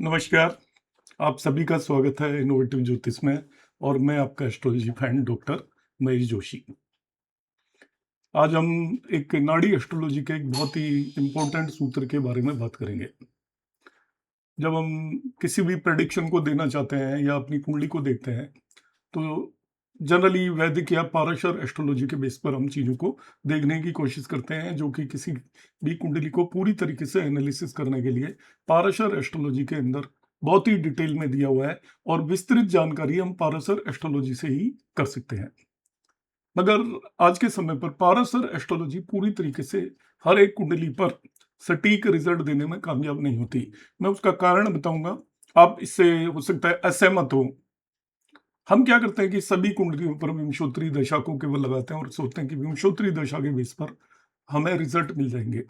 नमस्कार। आप सभी का स्वागत है इनोवेटिव ज्योतिष में। और मैं आपका astrology fan doctor Mahesh Joshi. आज हम एक नाड़ी एस्ट्रोलॉजी के एक बहुत ही इम्पोर्टेंट सूत्र के बारे में बात करेंगे। जब हम किसी भी प्रेडिक्शन को देना चाहते हैं या अपनी कुंडली को देखते हैं तो जनरली वैदिक या पाराशर एस्ट्रोलॉजी के बेस पर हम चीज़ों को देखने की कोशिश करते हैं, जो कि किसी भी कुंडली को पूरी तरीके से एनालिसिस करने के लिए पाराशर एस्ट्रोलॉजी के अंदर बहुत ही डिटेल में दिया हुआ है। और विस्तृत जानकारी हम पाराशर एस्ट्रोलॉजी से ही कर सकते हैं। मगर आज के समय पर पाराशर एस्ट्रोलॉजी पूरी तरीके से हर एक कुंडली पर सटीक रिजल्ट देने में कामयाब नहीं होती। मैं उसका कारण बताऊंगा। आप इससे हो सकता है असहमत हो। हम क्या करते हैं कि सभी कुंडलियों पर विंशोत्तरी दशा को केवल लगाते हैं और सोचते हैं कि विंशोत्तरी दशा के बेस पर हमें रिजल्ट मिल जाएंगे।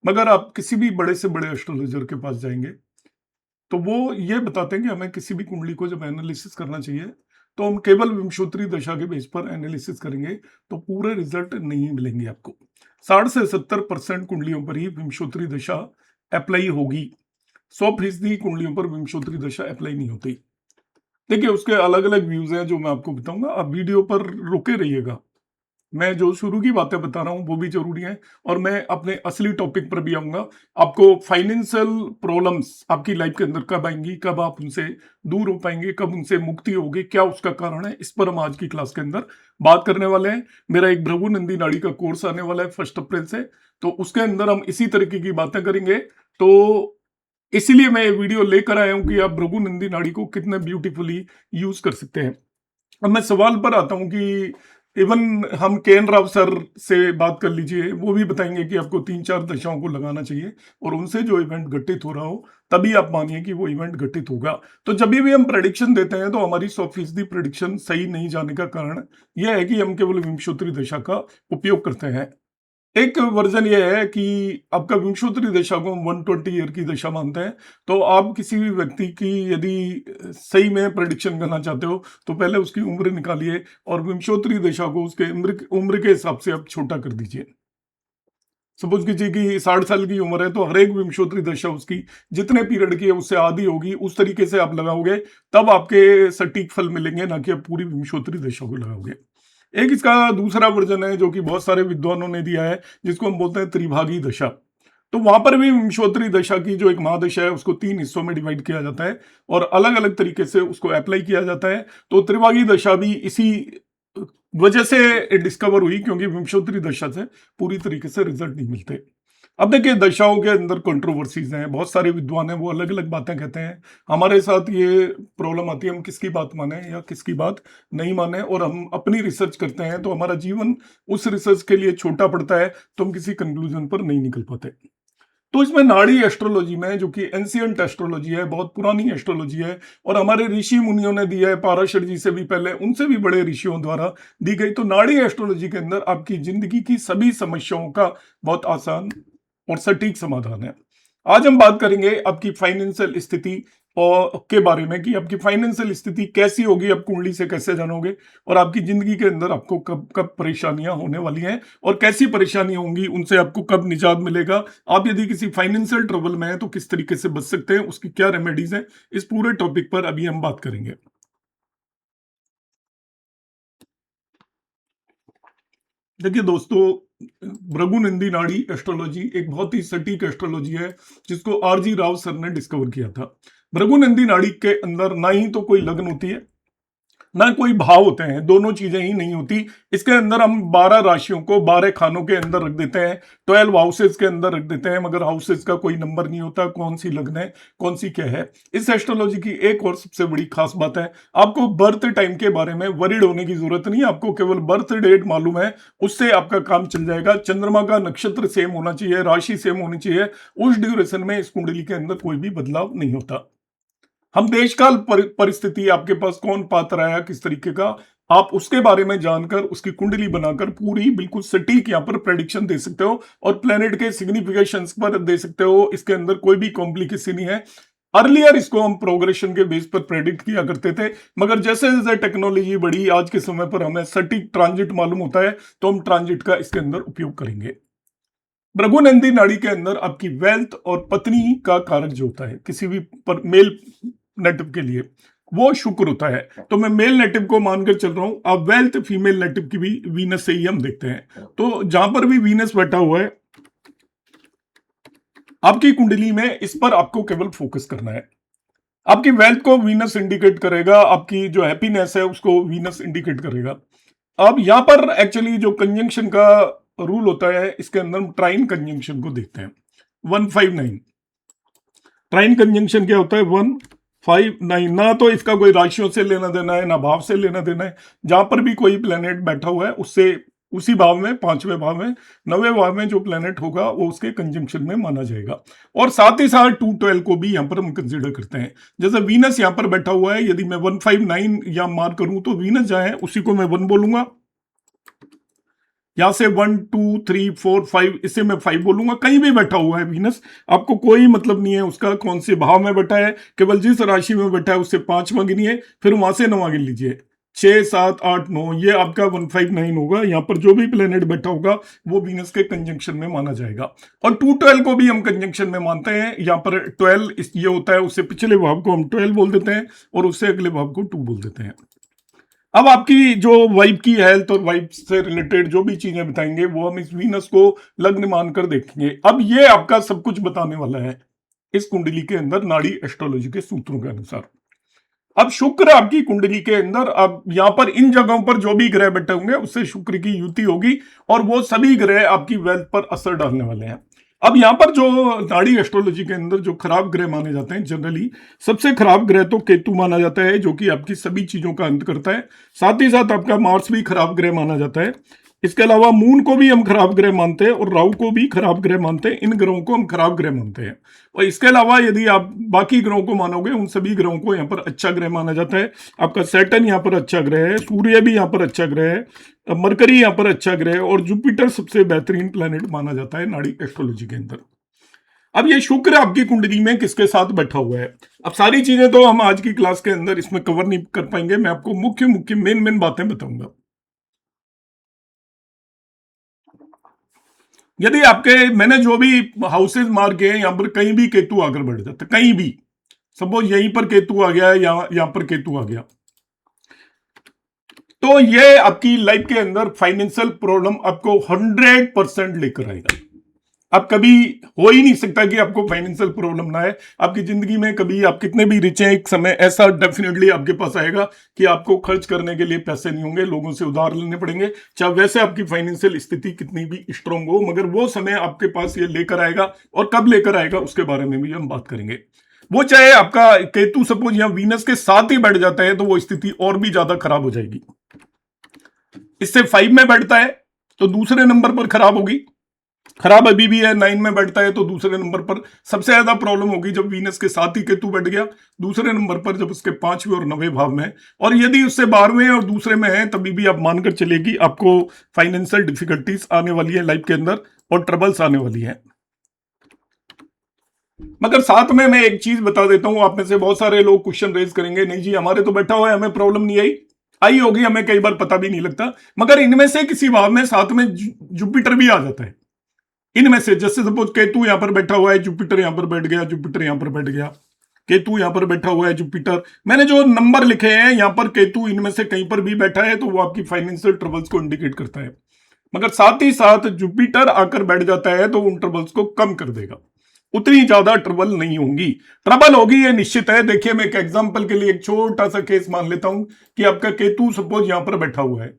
मगर आप किसी भी बड़े से बड़े एस्ट्रोलॉजर के पास जाएंगे तो वो ये बताते हैं कि हमें किसी भी कुंडली को जब एनालिसिस करना चाहिए तो हम केवल विंशोत्तरी दशा के बेस पर एनालिसिस करेंगे तो पूरे रिजल्ट नहीं मिलेंगे आपको। 60 से 70% कुंडलियों पर ही विंशोत्तरी दशा अप्लाई होगी। 100% कुंडलियों पर विंशोत्तरी दशा अप्लाई नहीं होती। देखिए, उसके अलग अलग व्यूज हैं जो मैं आपको बताऊंगा। आप वीडियो पर रुके रहिएगा। मैं जो शुरू की बातें बता रहा हूँ वो भी जरूरी है और मैं अपने असली टॉपिक पर भी आऊंगा। आपको फाइनेंशियल प्रॉब्लम्स आपकी लाइफ के अंदर कब आएंगी, कब आप उनसे दूर हो पाएंगे, कब उनसे मुक्ति होगी, क्या उसका कारण है, इस पर हम आज की क्लास के अंदर बात करने वाले हैं। मेरा एक भृगु नंदी नाड़ी का कोर्स आने वाला है 1 अप्रैल से, तो उसके अंदर हम इसी तरीके की बातें करेंगे। तो इसीलिए मैं ये वीडियो लेकर आया हूं कि आप भृगु नंदी नाड़ी को कितने ब्यूटीफुली यूज कर सकते हैं। अब मैं सवाल पर आता हूं कि इवन हम केएन राव सर से बात कर लीजिए, वो भी बताएंगे कि आपको 3-4 दशाओं को लगाना चाहिए और उनसे जो इवेंट घटित हो रहा हो तभी आप मानिए कि वो इवेंट घटित होगा। तो जब भी हम प्रेडिक्शन देते हैं तो हमारी 100% प्रेडिक्शन सही नहीं जाने का कारण यह है कि हम केवल विंशोत्तरी दशा का उपयोग करते हैं। एक वर्जन ये है कि आपका विंशोत्तरी दशा को हम 120 ईयर की दशा मानते हैं। तो आप किसी भी व्यक्ति की यदि सही में प्रेडिक्शन करना चाहते हो तो पहले उसकी उम्र निकालिए और विंशोत्तरी दशा को उसके उम्र के हिसाब से आप छोटा कर दीजिए। सपोज कीजिए कि 60 साल की उम्र है तो हर एक विंशोत्तरी दशा उसकी जितने पीरियड की है उससे आधी होगी। उस तरीके से आप लगाओगे तब आपके सटीक फल मिलेंगे, ना कि आप पूरी विंशोत्तरी दशा को लगाओगे। एक इसका दूसरा वर्जन है जो कि बहुत सारे विद्वानों ने दिया है, जिसको हम बोलते हैं त्रिभागी दशा। तो वहां पर भी विंशोत्तरी दशा की जो एक महादशा है उसको 3 हिस्सों में डिवाइड किया जाता है और अलग अलग तरीके से उसको अप्लाई किया जाता है। तो त्रिभागी दशा भी इसी वजह से डिस्कवर हुई क्योंकि विंशोत्तरी दशा से पूरी तरीके से रिजल्ट नहीं मिलते। अब देखिए, दशाओं के अंदर कंट्रोवर्सीज हैं, बहुत सारे विद्वान हैं, वो अलग अलग बातें कहते हैं। हमारे साथ ये प्रॉब्लम आती है, हम किसकी बात माने या किसकी बात नहीं माने। और हम अपनी रिसर्च करते हैं तो हमारा जीवन उस रिसर्च के लिए छोटा पड़ता है, तो हम किसी कंक्लूजन पर नहीं निकल पाते। तो इसमें नाड़ी एस्ट्रोलॉजी में, जो कि एंशियंट एस्ट्रोलॉजी है, बहुत पुरानी एस्ट्रोलॉजी है और हमारे ऋषि मुनियों ने दिया है, पाराशर जी से भी पहले, उनसे भी बड़े ऋषियों द्वारा दी गई। तो नाड़ी एस्ट्रोलॉजी के अंदर आपकी जिंदगी की सभी समस्याओं का बहुत आसान और सटीक समाधान है। आज हम बात करेंगे आपकी फाइनेंशियल स्थिति और के बारे में कि आपकी फाइनेंशियल स्थिति कैसी होगी, आप कुंडली से कैसे जानोगे और आपकी जिंदगी के अंदर आपको कब कब परेशानियां होने वाली हैं और कैसी परेशानी होंगी, उनसे आपको कब निजात मिलेगा। आप यदि किसी फाइनेंशियल ट्रबल में हैं तो किस तरीके से बच सकते हैं, उसकी क्या रेमेडीज है, इस पूरे टॉपिक पर अभी हम बात करेंगे। देखिए दोस्तों, भृगुनंदी नाड़ी एस्ट्रोलॉजी एक बहुत ही सटीक एस्ट्रोलॉजी है जिसको आरजी राव सर ने डिस्कवर किया था। भृगुनंदी नाड़ी के अंदर ना ही तो कोई लग्न होती है ना कोई भाव होते हैं, दोनों चीजें ही नहीं होती। इसके अंदर हम 12 राशियों को 12 खानों के अंदर रख देते हैं, 12 हाउसेज के अंदर रख देते हैं, मगर हाउसेज का कोई नंबर नहीं होता, कौन सी लग्न है कौन सी क्या है। इस एस्ट्रोलॉजी की एक और सबसे बड़ी खास बात है, आपको बर्थ टाइम के बारे में वरीड होने की जरूरत नहीं है। आपको केवल बर्थ डेट मालूम है, उससे आपका काम चल जाएगा। चंद्रमा का नक्षत्र सेम होना चाहिए, राशि सेम होनी चाहिए, उस ड्यूरेशन में इस कुंडली के अंदर कोई भी बदलाव नहीं होता। हम देशकाल परिस्थिति, आपके पास कौन पात्र आया किस तरीके का, आप उसके बारे में जानकर उसकी कुंडली बनाकर पूरी बिल्कुल सटीक यहाँ पर प्रेडिक्शन दे सकते हो और प्लेनेट के सिग्निफिकेशंस पर दे सकते हो। इसके अंदर कोई भी कॉम्प्लिकेशन नहीं है। अर्लियर इसको हम प्रोग्रेशन के बेस पर प्रेडिक्ट किया करते थे, मगर जैसे जैसे टेक्नोलॉजी बढ़ी, आज के समय पर हमें सटीक ट्रांजिट मालूम होता है, तो हम ट्रांजिट का इसके अंदर उपयोग करेंगे। भृगुनंदी नाड़ी के अंदर आपकी वेल्थ और पत्नी का कारक जो होता है किसी भी मेल नेटिव के लिए, वो शुक्र होता है। तो मैं मेल नेटिव को मानकर चल रहा हूं। अब वेल्थ फीमेल नेटिव की भी वीनस से ही हम देखते हैं। तो जहां पर भी वीनस बैठा हुआ है आपकी कुंडली में, इस पर आपको केवल फोकस करना है। आपकी वेल्थ को वीनस इंडिकेट करेगा, आपकी जो हैप्पीनेस है उसको वीनस इंडिकेट करेगा। अब यहां पर एक्चुअली जो कंजंक्शन का रूल होता है, इसके अंदर हम ट्राइन कंजंक्शन को देखते हैं। 159 ट्राइन कंजंक्शन क्या होता है? 159। ना तो इसका कोई राशियों से लेना देना है, ना भाव से लेना देना है। जहां पर भी कोई प्लेनेट बैठा हुआ है उससे उसी भाव में, पांचवें भाव में, नौवें भाव में जो प्लेनेट होगा वो उसके कंजंक्शन में माना जाएगा। और साथ ही साथ 212 को भी यहां पर हम कंसिडर करते हैं। जैसे वीनस यहां पर बैठा हुआ है, यदि मैं 159 या मार्क करूं तो वीनस जहां है उसी को मैं 1 बोलूंगा। यहां से 1 2 3 4 5, इसे मैं 5 बोलूंगा। कहीं भी बैठा हुआ है वीनस, आपको कोई मतलब नहीं है उसका कौन से भाव में बैठा है, केवल जिस राशि में बैठा है उससे 5वां गिनिए, फिर वहां से 9वां गिन लीजिए। 6 7 8 9, ये आपका 159 होगा। यहां पर जो भी प्लेनेट बैठा होगा वो वीनस के कंजंक्शन में माना जाएगा। और 212 को भी हम कंजंक्शन में मानते हैं। यहां पर 12 ये होता है, उससे पिछले भाव को हम 12 बोल देते हैं और उससे अगले भाव को 2 बोल देते हैं। अब आपकी जो वाइफ की हेल्थ और वाइफ से रिलेटेड जो भी चीजें बताएंगे वो हम इस वीनस को लग्न मानकर देखेंगे। अब ये आपका सब कुछ बताने वाला है इस कुंडली के अंदर नाड़ी एस्ट्रोलॉजी के सूत्रों के अनुसार। अब शुक्र आपकी कुंडली के अंदर, अब यहां पर इन जगहों पर जो भी ग्रह बैठे होंगे उससे शुक्र की युति होगी और वो सभी ग्रह आपकी वेल्थ पर असर डालने वाले हैं। अब यहां पर जो नाड़ी एस्ट्रोलॉजी के अंदर जो खराब ग्रह माने जाते हैं, जनरली सबसे खराब ग्रह तो केतु माना जाता है, जो कि आपकी सभी चीजों का अंत करता है। साथ ही साथ आपका मार्स भी खराब ग्रह माना जाता है। इसके अलावा मून को भी हम खराब ग्रह मानते हैं और राहु को भी खराब ग्रह मानते हैं। इन ग्रहों को हम खराब ग्रह मानते हैं। और इसके अलावा यदि आप बाकी ग्रहों को मानोगे, उन सभी ग्रहों को यहाँ पर अच्छा ग्रह माना जाता है। आपका सैटर्न यहाँ पर अच्छा ग्रह है, सूर्य भी यहाँ पर अच्छा ग्रह है, मरकरी यहाँ पर अच्छा ग्रह है और जुपिटर सबसे बेहतरीन प्लेनेट माना जाता है नाड़ी एस्ट्रोलॉजी के अंदर। अब ये शुक्र आपकी कुंडली में किसके साथ बैठा हुआ है, अब सारी चीजें तो हम आज की क्लास के अंदर इसमें कवर नहीं कर पाएंगे। मैं आपको मुख्य मुख्य मेन मेन बातें बताऊंगा। यदि आपके, मैंने जो भी हाउसेज मार्क किए हैं, यहां पर कहीं भी केतु आकर बैठ जाता, कहीं भी, सपोज यहीं पर केतु आ गया, यहां पर केतु आ गया, तो ये आपकी लाइफ के अंदर फाइनेंशियल प्रॉब्लम आपको 100% लेकर आएगा। अब कभी हो ही नहीं सकता कि आपको फाइनेंशियल प्रॉब्लम ना आए आपकी जिंदगी में। कभी आप कितने भी रिच हैं, एक समय ऐसा डेफिनेटली आपके पास आएगा कि आपको खर्च करने के लिए पैसे नहीं होंगे, लोगों से उधार लेने पड़ेंगे। चाहे वैसे आपकी फाइनेंशियल स्थिति कितनी भी स्ट्रांग हो, मगर वो समय आपके पास ये लेकर आएगा। और कब लेकर आएगा उसके बारे में भी हम बात करेंगे। वो चाहे आपका केतु सपोज यहां वीनस के साथ ही बैठ जाता है तो वो स्थिति और भी ज्यादा खराब हो जाएगी। इससे 5 में बैठता है तो दूसरे नंबर पर खराब होगी। खराब अभी भी है, 9 में बैठता है तो दूसरे नंबर पर सबसे ज्यादा प्रॉब्लम होगी जब वीनस के साथ ही केतु बैठ गया। दूसरे नंबर पर जब उसके 5वें और 9वें भाव में, और यदि उससे 12वें और दूसरे में है, तभी भी आप मानकर चलेगी आपको फाइनेंशियल डिफिकल्टीज आने वाली है लाइफ के अंदर और ट्रबल्स आने वाली है। मगर साथ में मैं एक चीज बता देता हूं, आप में से बहुत सारे लोग क्वेश्चन रेज करेंगे, नहीं जी हमारे तो बैठा हुआ है, हमें प्रॉब्लम नहीं आई। आई होगी, हमें कई बार पता भी नहीं लगता। मगर इनमें से किसी भाव में साथ में जुपिटर भी आ जाता है। इनमें से जैसे सपोज केतु यहां पर बैठा हुआ है, जुपिटर यहां पर बैठ गया, जुपिटर यहां पर बैठ गया, केतु यहां पर बैठा हुआ है, जुपिटर, मैंने जो नंबर लिखे हैं यहां पर केतु इनमें से कहीं पर भी बैठा है तो वो आपकी फाइनेंशियल ट्रबल्स को इंडिकेट करता है। मगर साथ ही साथ जुपिटर आकर बैठ जाता है तो उन ट्रबल्स को कम कर देगा। उतनी ज्यादा ट्रबल नहीं होंगी। ट्रबल होगी ये निश्चित है। देखिए मैं एक एग्जांपल के लिए एक छोटा सा केस मान लेता हूं कि आपका केतु सपोज यहां पर बैठा हुआ है।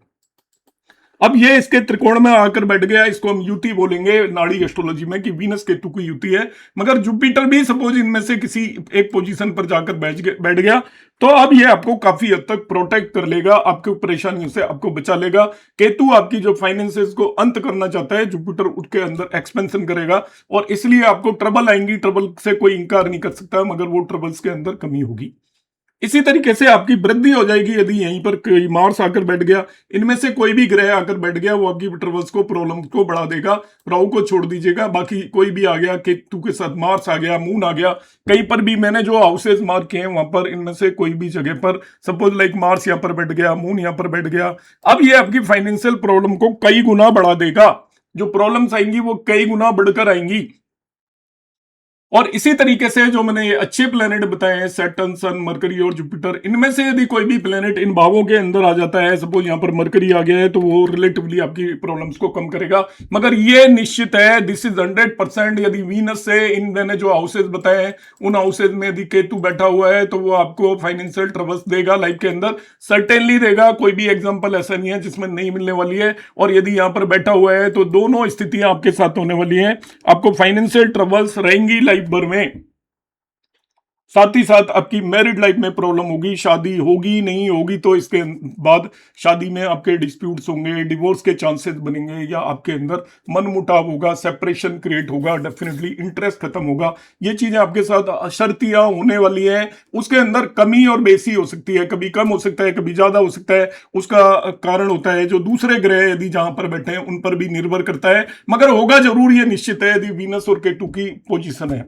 अब ये इसके त्रिकोण में आकर बैठ गया, इसको हम युति बोलेंगे नाड़ी एस्ट्रोलॉजी में कि वीनस केतु की युति है। मगर जुपिटर भी सपोज इनमें से किसी एक पोजीशन पर जाकर बैठ गया तो अब ये आपको काफी हद तक प्रोटेक्ट कर लेगा, आपकी परेशानियों से आपको बचा लेगा। केतु आपकी जो फाइनेंसेस को अंत करना चाहता है, जुपिटर उसके अंदर एक्सपेंशन करेगा और इसलिए आपको ट्रबल आएंगी। ट्रबल से कोई इंकार नहीं कर सकता, मगर वो ट्रबल्स के अंदर कमी होगी। इसी तरीके से आपकी वृद्धि हो जाएगी यदि यहीं पर कोई मार्स आकर बैठ गया, इनमें से कोई भी ग्रह आकर बैठ गया, वो आपकी ट्रबल्स को, प्रॉब्लम को बढ़ा देगा। राहु को छोड़ दीजिएगा, बाकी कोई भी आ गया, केतु के साथ मार्स आ गया, मून आ गया, कहीं पर भी मैंने जो हाउसेज मार्क किए हैं वहां पर इनमें से कोई भी जगह पर सपोज लाइक मार्स यहाँ पर बैठ गया, मून यहाँ पर बैठ गया, अब ये आपकी फाइनेंशियल प्रॉब्लम को कई गुना बढ़ा देगा। जो प्रॉब्लम्स आएंगी वो कई गुना बढ़कर आएंगी। और इसी तरीके से जो मैंने ये अच्छे प्लेनेट बताए हैं, सैटर्न, सन, मरकरी और जुपिटर, इनमें से यदि कोई भी प्लेनेट इन भावों के अंदर आ जाता है, सपोज यहां पर मरकरी आ गया है, तो वो रिलेटिवली आपकी प्रॉब्लम्स को कम करेगा। मगर ये निश्चित है, दिस इज 100%, यदि वीनस से इन मैंने जो हाउसेज बताए हैं उन हाउसेज में यदि केतु बैठा हुआ है तो वो आपको फाइनेंशियल ट्रबल्स देगा लाइफ के अंदर, सर्टेनली देगा। कोई भी एग्जाम्पल ऐसा नहीं है जिसमें नहीं मिलने वाली है। और यदि यहां पर बैठा हुआ है तो दोनों स्थितियां आपके साथ होने वाली हैं। आपको फाइनेंशियल ट्रबल्स रहेंगी लाइफ भर में, साथ ही साथ आपकी मैरिड लाइफ में प्रॉब्लम होगी, शादी होगी नहीं होगी तो इसके बाद शादी में आपके डिस्प्यूट्स होंगे, डिवोर्स के चांसेस बनेंगे, या आपके अंदर मनमुटाव होगा, सेपरेशन क्रिएट होगा, डेफिनेटली इंटरेस्ट खत्म होगा। ये चीजें आपके साथ शर्तियां होने वाली है। उसके अंदर कमी और बेसी हो सकती है, कभी कम हो सकता है, कभी ज्यादा हो सकता है। उसका कारण होता है जो दूसरे ग्रह यदि जहां पर बैठे हैं उन पर भी निर्भर करता है, मगर होगा जरूर, ये निश्चित है यदि वीनस और केतु की पोजीशन है।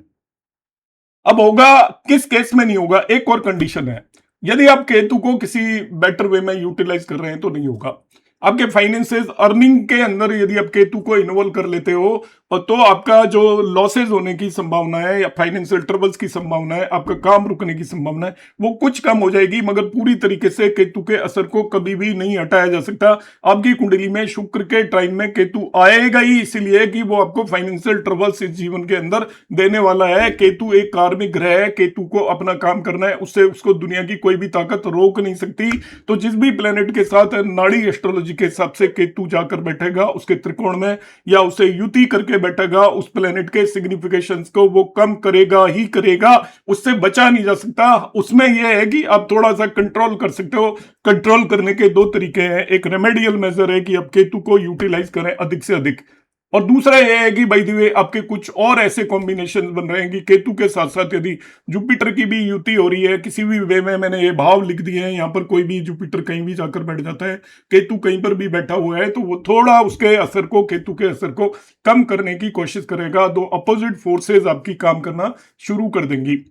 अब होगा किस केस में नहीं होगा, एक और कंडीशन है, यदि आप केतु को किसी बेटर वे में यूटिलाइज कर रहे हैं तो नहीं होगा। आपके फाइनेंसेस, अर्निंग के अंदर यदि आप केतु को इन्वॉल्व कर लेते हो और तो आपका जो लॉसेज होने की संभावना है या फाइनेंशियल ट्रबल्स की संभावना है, आपका काम रुकने की संभावना है, वो कुछ कम हो जाएगी, मगर पूरी तरीके से केतु के असर को कभी भी नहीं हटाया जा सकता। आपकी कुंडली में शुक्र के टाइम में केतु आएगा ही, इसीलिए कि वो आपको फाइनेंशियल ट्रबल्स इस जीवन के अंदर देने वाला है। केतु एक कार्मिक ग्रह है, केतु को अपना काम करना है, उससे उसको दुनिया की कोई भी ताकत रोक नहीं सकती। तो जिस भी प्लेनेट के साथ नाड़ी एस्ट्रोलॉजी के हिसाब से केतु जाकर बैठेगा उसके त्रिकोण में, या उसे युति करके बैठेगा, उस प्लेनेट के सिग्निफिकेशंस को वो कम करेगा ही करेगा, उससे बचा नहीं जा सकता। उसमें यह है कि आप थोड़ा सा कंट्रोल कर सकते हो। कंट्रोल करने के दो तरीके हैं, एक रेमेडियल मेजर है कि आप केतु को यूटिलाइज करें अधिक से अधिक, और दूसरा यह है कि बाय द वे आपके कुछ और ऐसे कॉम्बिनेशन बन रहे हैं कि केतु के साथ साथ यदि जुपिटर की भी युति हो रही है किसी भी वे में, मैंने ये भाव लिख दिए हैं यहां पर, कोई भी जुपिटर कहीं भी जाकर बैठ जाता है, केतु कहीं पर भी बैठा हुआ है, तो वो थोड़ा उसके असर को, केतु के असर को कम करने की कोशिश करेगा। दो अपोजिट फोर्सेज आपकी काम करना शुरू कर देंगी।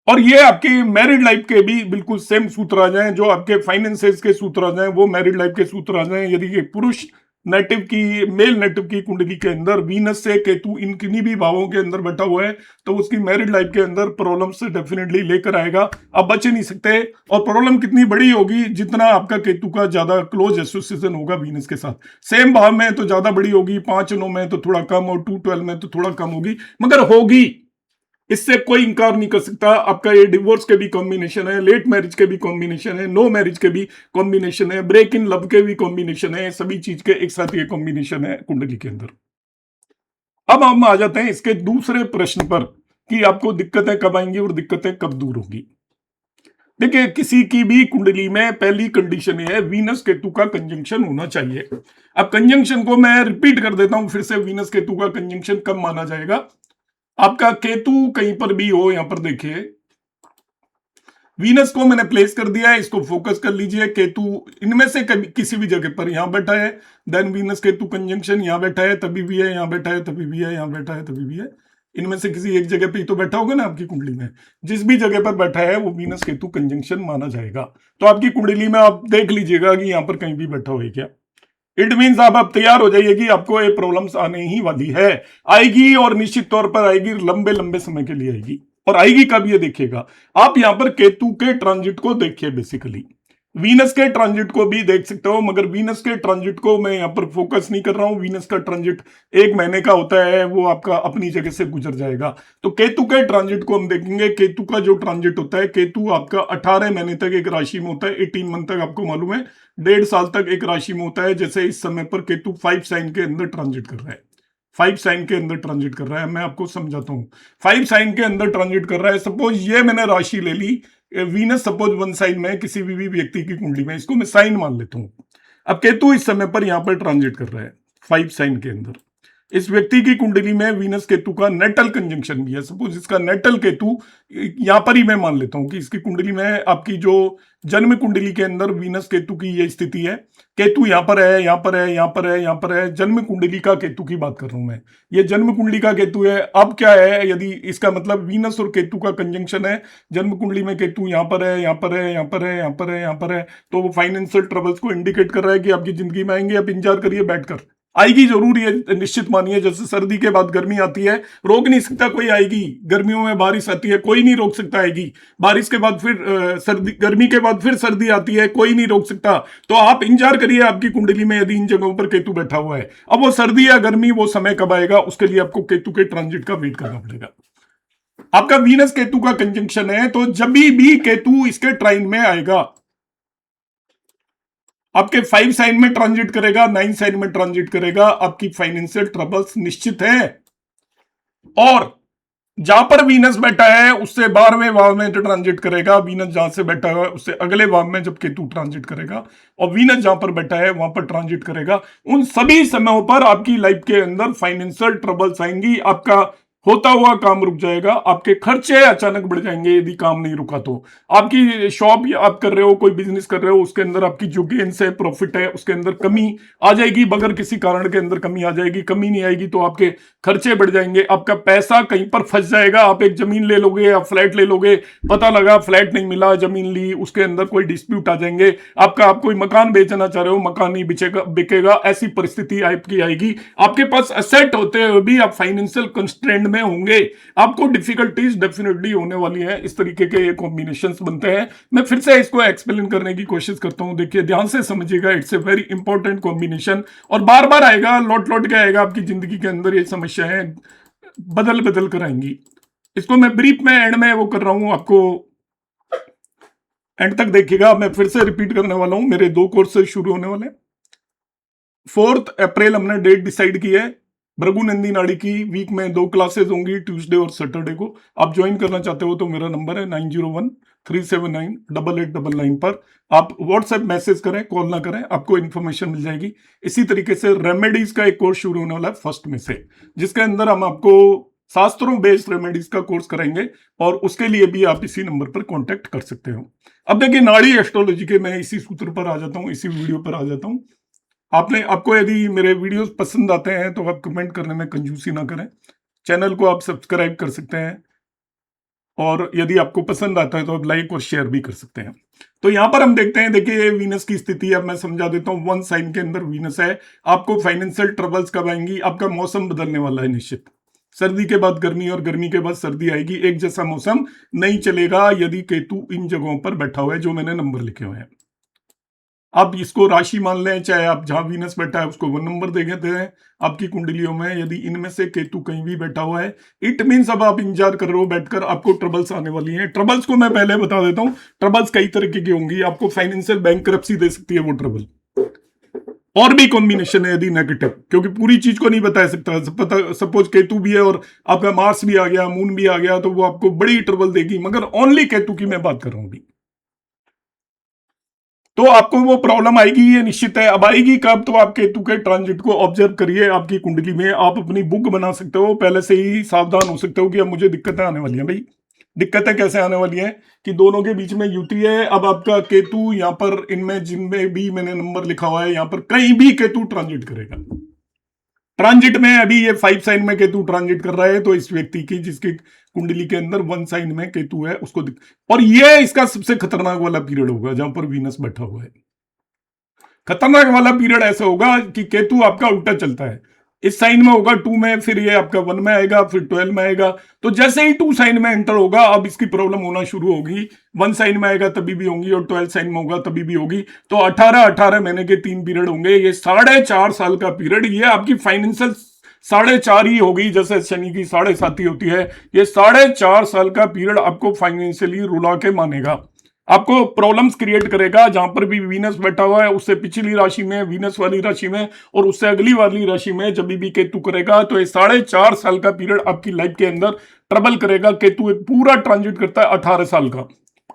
और ये आपकी मैरिड लाइफ के भी बिल्कुल सेम सूत्र आ जाएं, जो आपके फाइनेंसेस के सूत्र आ जाएं वो मैरिड लाइफ के सूत्र आ जाएं। यदि ये पुरुष नेटिव की, मेल नेटिव की कुंडली के अंदर वीनस से केतु इन किन्हीं भी भावों के अंदर बैठा हुआ है तो उसकी मैरिड लाइफ के अंदर प्रॉब्लम से डेफिनेटली लेकर आएगा, आप बच ही नहीं सकते। और प्रॉब्लम कितनी बड़ी होगी, जितना आपका केतु का ज्यादा क्लोज एसोसिएशन होगा वीनस के साथ। सेम भाव में तो ज्यादा बड़ी होगी, 5-9 में तो थोड़ा कम, और 2-12 में तो थोड़ा कम होगी, मगर होगी, इससे कोई इंकार नहीं कर सकता। आपका ये डिवोर्स के भी कॉम्बिनेशन है, लेट मैरिज के भी कॉम्बिनेशन है, नो मैरिज के भी कॉम्बिनेशन है, ब्रेक इन लव के भी कॉम्बिनेशन है, सभी चीज के एक साथ ये कॉम्बिनेशन है कुंडली के अंदर। अब हम आ जाते हैं इसके दूसरे प्रश्न पर कि आपको दिक्कतें कब आएंगी और दिक्कतें कब दूर होगी। देखिए, किसी की भी कुंडली में पहली कंडीशन ये है, वीनस केतु का कंजंक्शन होना चाहिए। अब कंजंक्शन को मैं रिपीट कर देता हूं फिर से, वीनस केतु का कंजंक्शन कब माना जाएगा। आपका केतु कहीं पर भी हो, यहां पर देखिए वीनस को मैंने प्लेस कर दिया है, इसको फोकस कर लीजिए। केतु इनमें से कभी किसी भी जगह पर यहां बैठा है, देन वीनस केतु कंजंक्शन यहां बैठा है तभी भी है, यहां बैठा है तभी भी है, यहां बैठा है तभी भी है। इनमें से किसी एक जगह पे ही तो बैठा होगा ना आपकी कुंडली में, जिस भी जगह पर बैठा है वो वीनस केतु कंजंक्शन माना जाएगा। तो आपकी कुंडली में आप देख लीजिएगा कि यहां पर कहीं भी बैठा हो क्या, इट मीन्स आप तैयार हो जाइए कि आपको ये प्रॉब्लम्स आने ही वाली है, आएगी, और निश्चित तौर पर आएगी, लंबे लंबे समय के लिए आएगी। और आएगी कब ये देखिएगा, आप यहां पर केतु के ट्रांजिट को देखिए, बेसिकली वीनस के ट्रांजिट को भी देख सकते हो, मगर वीनस के ट्रांजिट को मैं यहां पर फोकस नहीं कर रहा हूं। वीनस का ट्रांजिट 1 महीने का होता है, वो आपका अपनी जगह से गुजर जाएगा। तो केतु के ट्रांजिट को हम देखेंगे। केतु का जो ट्रांजिट होता है, केतु आपका 18 महीने तक एक राशि में होता है, 18 मंथ तक, आपको मालूम है 1.5 साल तक एक राशि में होता है। जैसे इस समय पर केतु 5 साइन के अंदर ट्रांजिट कर रहा है, 5 साइन के अंदर ट्रांजिट कर रहा है, मैं आपको समझाता हूं। 5 साइन के अंदर ट्रांजिट कर रहा है, सपोज ये मैंने राशि ले ली, वीनस सपोज 1 साइन में किसी भी व्यक्ति की कुंडली में, इसको मैं साइन मान लेता हूं। अब केतु इस समय पर यहां पर ट्रांजिट कर रहा है 5 साइन के अंदर। इस व्यक्ति की कुंडली में वीनस केतु का नेटल कंजंक्शन भी है, सपोज इसका नेटल केतु यहां पर ही मैं मान लेता हूं कि इसकी कुंडली में, आपकी जो जन्म कुंडली के अंदर वीनस केतु की ये स्थिति है, केतु यहां पर है, यहां पर है, यहां पर है, यहां पर है, जन्म कुंडली का केतु की बात कर रहा हूं मैं, ये जन्म कुंडली का केतु है। अब क्या है, यदि इसका मतलब वीनस और केतु का कंजंक्शन है, जन्म कुंडली में केतु यहां पर है, यहां पर है, यहां पर है, यहां पर है, यहां पर है, तो वो फाइनेंशियल ट्रबल्स को इंडिकेट कर रहा है कि आपकी जिंदगी में आएंगे, आप इंतजार करिए बैठकर, आएगी जरूर, ये निश्चित मानिए। जैसे सर्दी के बाद गर्मी आती है, रोक नहीं सकता कोई, आएगी। गर्मियों में बारिश आती है, कोई नहीं रोक सकता, आएगी। बारिश के बाद फिर सर्दी, गर्मी के बाद फिर सर्दी आती है, कोई नहीं रोक सकता। तो आप इंतजार करिए आपकी कुंडली में यदि इन जगहों पर केतु बैठा हुआ है। अब वो सर्दी या गर्मी, वो समय कब आएगा, उसके लिए आपको केतु के ट्रांजिट का वेट करना पड़ेगा। आपका वीनस केतु का कंजंक्शन है, तो जब भी केतु इसके ट्राइन में आएगा, आपके 5 साइन में ट्रांजिट करेगा, 9 साइन में ट्रांजिट करेगा, आपकी फाइनेंशियल ट्रबल्स निश्चित है। और जहां पर वीनस बैठा है उससे 12वें भाव में ट्रांजिट करेगा। वीनस जहां से बैठा है उससे अगले भाव में जब केतु ट्रांजिट करेगा, और वीनस जहां पर बैठा है वहां पर ट्रांजिट करेगा, उन सभी समयों पर आपकी लाइफ के अंदर फाइनेंशियल ट्रबल्स आएंगी। आपका होता हुआ काम रुक जाएगा, आपके खर्चे अचानक बढ़ जाएंगे यदि काम नहीं रुका तो। आपकी शॉप आप कर रहे हो, कोई बिजनेस कर रहे हो, उसके अंदर आपकी जो गेन्स है, प्रॉफिट है, उसके अंदर कमी आ जाएगी। बगैर किसी कारण के अंदर कमी आ जाएगी। कमी नहीं आएगी तो आपके खर्चे बढ़ जाएंगे, आपका पैसा कहीं पर फंस जाएगा। आप एक जमीन ले लोगे या फ्लैट ले लोगे, पता लगा फ्लैट नहीं मिला, जमीन ली, उसके अंदर कोई डिस्प्यूट आ जाएंगे। आप कोई मकान बेचना चाह रहे हो, मकान नहीं बिकेगा, ऐसी परिस्थिति आपकी आएगी। आपके पास असेट होते हुए भी आप फाइनेंशियल कंस्ट्रेंट में होंगे, आपको डिफिकल्टीज डेफिनेटली होने वाली है। इस तरीके के ये कॉम्बिनेशंस बनते हैं। मैं फिर से इसको एक्सप्लेन करने की कोशिश करता हूं, देखिए ध्यान से समझिएगा। It's a very important combination, और बार बार आएगा, लौट लौट के आएगा आपकी जिंदगी के अंदर। ये समस्याएं बदल बदल कर आएंगी। इसको मैं ब्रीफ में एंड में वो कर रहा हूं, आपको एंड तक देखिएगा। मैं फिर से रिपीट करने वाला हूं, मेरे 2 कोर्स शुरू होने वाले। 4 अप्रैल हमने डेट डिसाइड की है। भृगु नंदी नाड़ी की वीक में 2 क्लासेस होंगी, ट्यूसडे और सैटरडे को। आप ज्वाइन करना चाहते हो तो मेरा नंबर है 9013798899 पर। आप व्हाट्सएप मैसेज करें, कॉल ना करें, आपको इन्फॉर्मेशन मिल जाएगी। इसी तरीके से रेमेडीज का एक कोर्स शुरू होने वाला है 1 में से, जिसके अंदर हम आपको शास्त्रों बेस्ड रेमेडीज का कोर्स करेंगे, और उसके लिए भी आप इसी नंबर पर कॉन्टेक्ट कर सकते हो। अब देखिए, नाड़ी एस्ट्रोलॉजी के मैं इसी सूत्र पर आ जाता हूं, इसी वीडियो पर आ जाता हूं। आपको यदि मेरे वीडियोस पसंद आते हैं तो आप कमेंट करने में कंजूसी ना करें। चैनल को आप सब्सक्राइब कर सकते हैं, और यदि आपको पसंद आता है तो आप लाइक और शेयर भी कर सकते हैं। तो यहां पर हम देखते हैं, देखिए वीनस की स्थिति अब मैं समझा देता हूं। 1 साइन के अंदर वीनस है। आपको फाइनेंशियल ट्रबल्स कब आएंगी? आपका मौसम बदलने वाला है निश्चित। सर्दी के बाद गर्मी और गर्मी के बाद सर्दी आएगी। एक जैसा मौसम नहीं चलेगा यदि केतु इन जगहों पर बैठा हुआ है जो मैंने नंबर लिखे हुए हैं। आप इसको राशि मान लें, चाहे आप जहां वीनस बैठा है उसको 1 नंबर दे देते हैं आपकी कुंडलियों में। यदि इनमें से केतु कहीं भी बैठा हुआ है, इट मीन्स अब आप इंतजार कर रहे हो बैठकर, आपको ट्रबल्स आने वाली हैं। ट्रबल्स को मैं पहले बता देता हूं, ट्रबल्स कई तरीके की होंगी। आपको फाइनेंशियल बैंकरप्सी दे सकती है वो ट्रबल, और भी कॉम्बिनेशन है यदि नेगेटिव, क्योंकि पूरी चीज को नहीं बता सकता। सपोज केतु भी है और आपका मार्स भी आ गया, मून भी आ गया, तो वो आपको बड़ी ट्रबल देगी। मगर ओनली केतु की मैं बात कर रहा हूं अभी। तो आपको वो प्रॉब्लम आएगी, ये निश्चित है। अब आएगी कब? तो आप केतु के ट्रांजिट को ऑब्जर्व करिए आपकी कुंडली में। आप अपनी बुक बना सकते हो, पहले से ही सावधान हो सकते हो कि अब मुझे दिक्कतें आने वाली हैं। भाई दिक्कतें कैसे आने वाली हैं कि दोनों के बीच में युति है। अब आपका केतु यहाँ पर, इनमें जिनमें भी मैंने नंबर लिखा हुआ है, यहाँ पर कहीं भी केतु ट्रांजिट करेगा। ट्रांजिट में अभी ये 5 साइन में केतु ट्रांजिट कर रहा है, तो इस व्यक्ति की, जिसकी कुंडली के अंदर 1 साइन में केतु है, उसको और ये इसका सबसे खतरनाक वाला पीरियड होगा जहां पर वीनस बैठा हुआ है। खतरनाक वाला पीरियड ऐसा होगा कि केतु आपका उल्टा चलता है। इस साइन में होगा 2 में, फिर ये आपका 1 में आएगा, फिर 12 में आएगा। तो जैसे ही 2 साइन में एंटर होगा, अब इसकी प्रॉब्लम होना शुरू होगी। 1 साइन में आएगा तभी भी होगी, और 12 साइन में होगा तभी भी होगी। तो 18 महीने के 3 पीरियड होंगे। ये 4.5 साल का पीरियड, ये आपकी फाइनेंशियल 4.5 ही होगी, जैसे शनि की 7.5 होती है। ये 4.5 साल का पीरियड आपको फाइनेंशियली रुला के मानेगा, आपको प्रॉब्लम्स क्रिएट करेगा। जहां पर भी वीनस बैठा हुआ है, उससे पिछली राशि में, वीनस वाली राशि में, और उससे अगली वाली राशि में जब भी केतु करेगा, तो ये 4.5 साल का पीरियड आपकी लाइफ के अंदर ट्रबल करेगा। केतु एक पूरा ट्रांजिट करता है 18 साल का,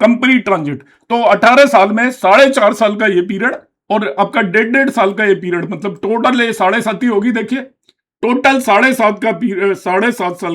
कंप्लीट ट्रांजिट। तो 18 साल में 4.5 साल का ये पीरियड, और आपका 1.5 साल का ये पीरियड, मतलब टोटल ये 7.5 ही होगी। देखिए टोटल 7.5 साल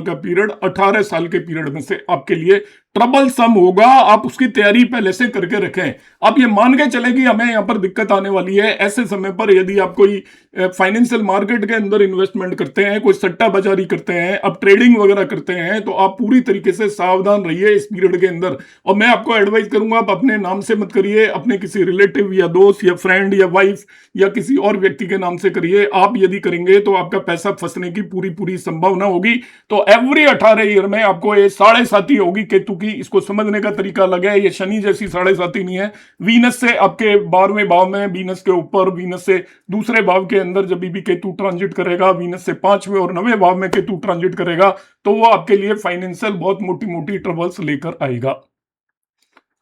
का पीरियड 18 साल के पीरियड में से आपके लिए ट्रबल सम होगा, आप उसकी तैयारी पहले से करके रखें। आप ये मान के चलें कि हमें यहाँ पर दिक्कत आने वाली है। ऐसे समय पर यदि आप कोई फाइनेंशियल मार्केट के अंदर इन्वेस्टमेंट करते हैं, कोई सट्टा बाजारी करते हैं, आप ट्रेडिंग वगैरह करते हैं, तो आप पूरी तरीके से सावधान रहिए इस पीरियड के अंदर। और मैं आपको एडवाइस करूंगा, आप अपने नाम से मत करिए, अपने किसी रिलेटिव या दोस्त या फ्रेंड या वाइफ या किसी और व्यक्ति के नाम से करिए। आप यदि करेंगे तो आपका पैसा फंसने की पूरी पूरी संभावना होगी। तो एवरी 18 ईयर में आपको ये साढ़े साथी होगी केतु की। इसको समझने का तरीका अलग है, ये शनि जैसी साढ़े साथी नहीं है। वीनस से आपके 12वें भाव में, वीनस के ऊपर, वीनस से दूसरे भाव के अंदर जब भी केतु ट्रांजिट करेगा, वीनस से 5वें और 9वें भाव में केतु ट्रांजिट करेगा, तो वो आपके लिए फाइनेंशियल बहुत मोटी मोटी ट्रबल्स लेकर आएगा।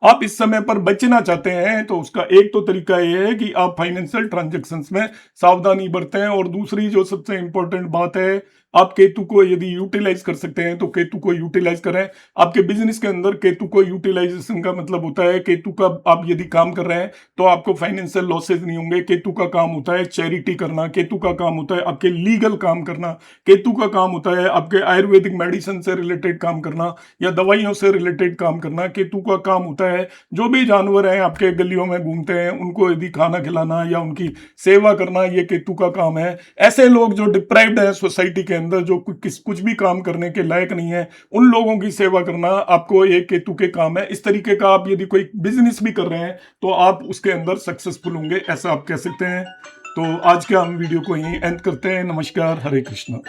आप इस समय पर बचना चाहते हैं तो उसका एक तो तरीका यह है कि आप फाइनेंशियल ट्रांजैक्शंस में सावधानी बरतें। और दूसरी जो सबसे इंपॉर्टेंट बात है, आप केतु को यदि यूटिलाइज कर सकते हैं तो केतु को यूटिलाइज करें। आपके बिजनेस के अंदर केतु को यूटिलाइजेशन का मतलब होता है, केतु का आप यदि काम कर रहे हैं तो आपको फाइनेंशियल लॉसेज नहीं होंगे। केतु का काम होता है चैरिटी करना, केतु का काम होता है आपके लीगल काम करना, केतु का काम होता है आपके आयुर्वेदिक मेडिसिन से रिलेटेड काम करना या दवाइयों से रिलेटेड काम करना। केतु का काम होता है जो भी जानवर हैं आपके गलियों में घूमते हैं उनको यदि खाना खिलाना या उनकी सेवा करना, ये केतु का काम है। ऐसे लोग जो डिप्राइव्ड है सोसाइटी के अंदर, जो कुछ भी काम करने के लायक नहीं है, उन लोगों की सेवा करना आपको एक केतु के काम है। इस तरीके का आप यदि कोई बिजनेस भी कर रहे हैं तो आप उसके अंदर सक्सेसफुल होंगे, ऐसा आप कह सकते हैं। तो आज के हम वीडियो को यहीं एंड करते हैं। नमस्कार, हरे कृष्णा।